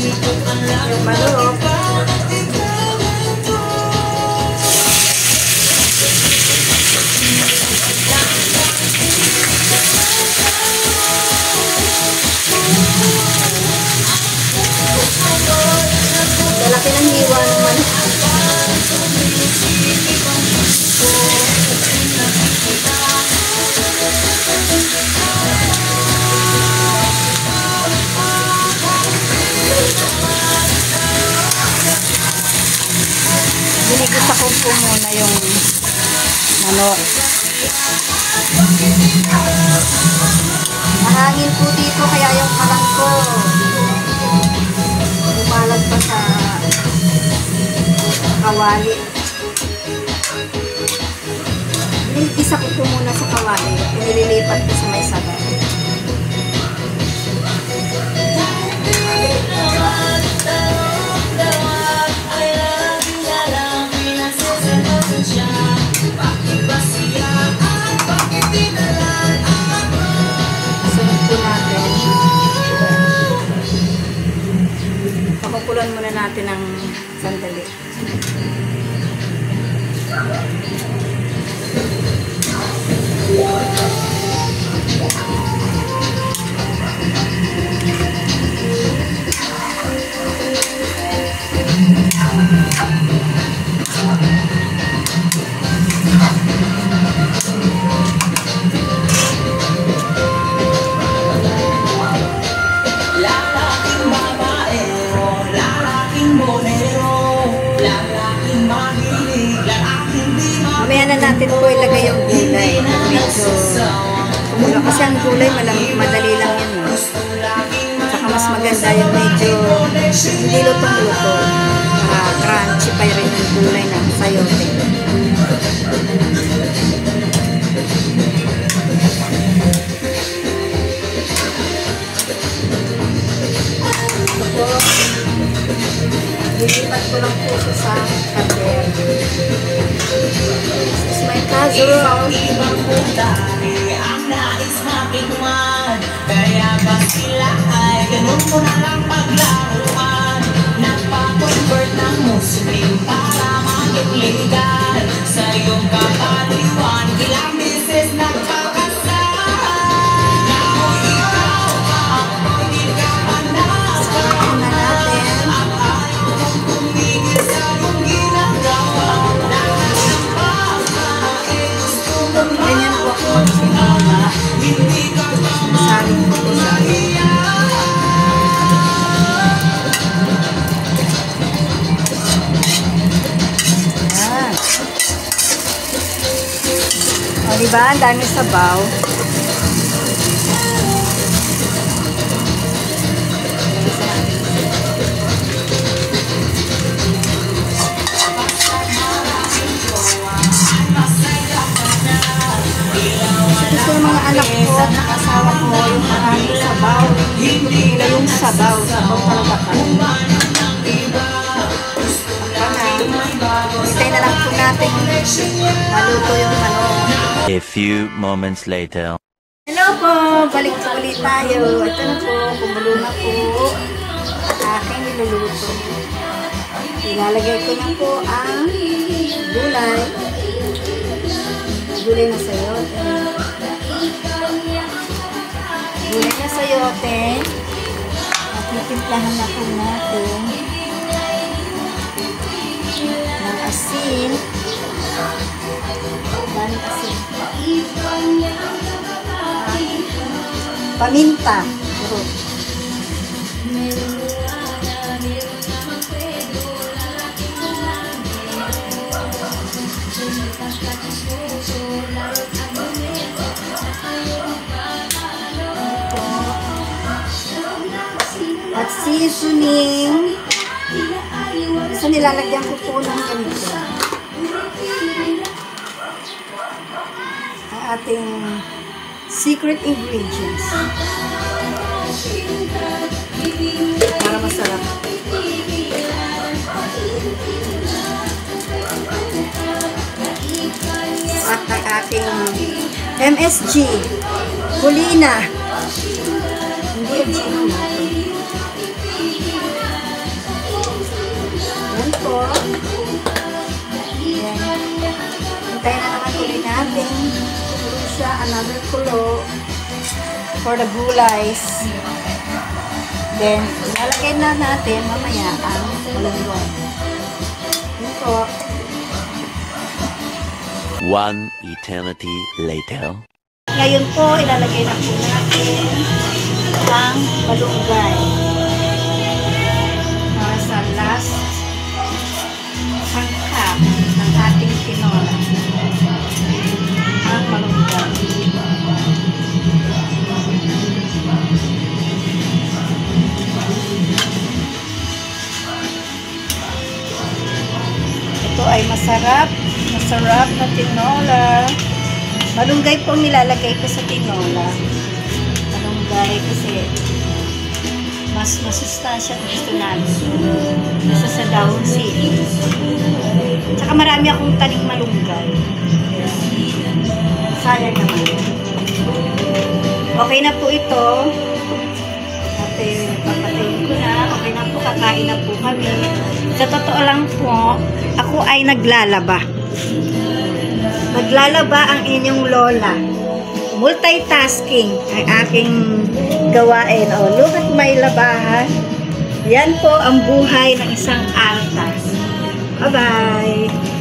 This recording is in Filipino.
Yung manok. Lalaki ng hiwa ng manok. Ginigisa ko po muna yung manok. Mahangin po dito kaya yung kalan ko umalag pa sa kawali. Ginigisa ko po muna sa kawali. Nililipat ko sa may sabaw. Pakukulan muna natin ng sandali. Mamaya na natin po ilagay yung gulay. Medyo kumula kasi ang gulay madali lang yan. Saka mas maganda yung medyo hindi lutong-luto. Crunchy pa rin yung gulay na sayote. Ito po. Lilipat ko lang po siya sa kader. This is my casserole. Ibang putari ang nais matikman. Kaya ba sila ay ganun mo na lang paglaruan? Nagpa-convert ng Muslim para makikligan sa iyong kapaliwan. Ilang beses nagkakasal. Now ikaw ang hindi ka panasal. Ang ayaw mong tumigil sa iyong ginagawa. Lahat ng bahay gusto mong Ganyan po ako magsimula. hindi ka Saling po po sa Ayan. O diba? Ang dami sabaw. Gusto ng mga anak ko at asawa ko yung maraming sabaw. Hindi nila yung sabaw. Sabaw talaga ka. Hintay na lang po natin maluto yung manok. A few moments later. Hello po! Balik po ulit tayo. Ito na po. Kumulo na po ang aking niluluto. Ilalagay ko na po ang gulay. Gulay na sayote. Gulay na sayote. At titimplahan na po natin ng asin. Dami asin. Paminta. At seasoning. So nilalagyan ko po ng ganito. Ang ating secret ingredients. Para masarap. At ang ating MSG. Kulina. Hindi MSG. siya, another kulo for the gulays. Then, ilalagay na natin mamaya ang malunggay. Yun po. One eternity later. Ngayon po, ilalagay na po natin ang malunggay. Para sa last sangkap ng ating tinola. Ang malunggay. Ito ay masarap na tinola. Malunggay po nilalagay ko sa tinola. Malunggay kasi mas masustansya at gusto namin nasa sa dahon sili. Tsaka marami akong taning malunggay. Sayang naman. Okay na po ito. At papatayin ko na. Okay na po. Kakain na po kami. Sa totoo lang po, ako ay naglalaba. Maglalaba ang inyong lola. Multitasking ang aking gawain. O, look at my labahan. Yan po ang buhay ng isang alta. Bye-bye!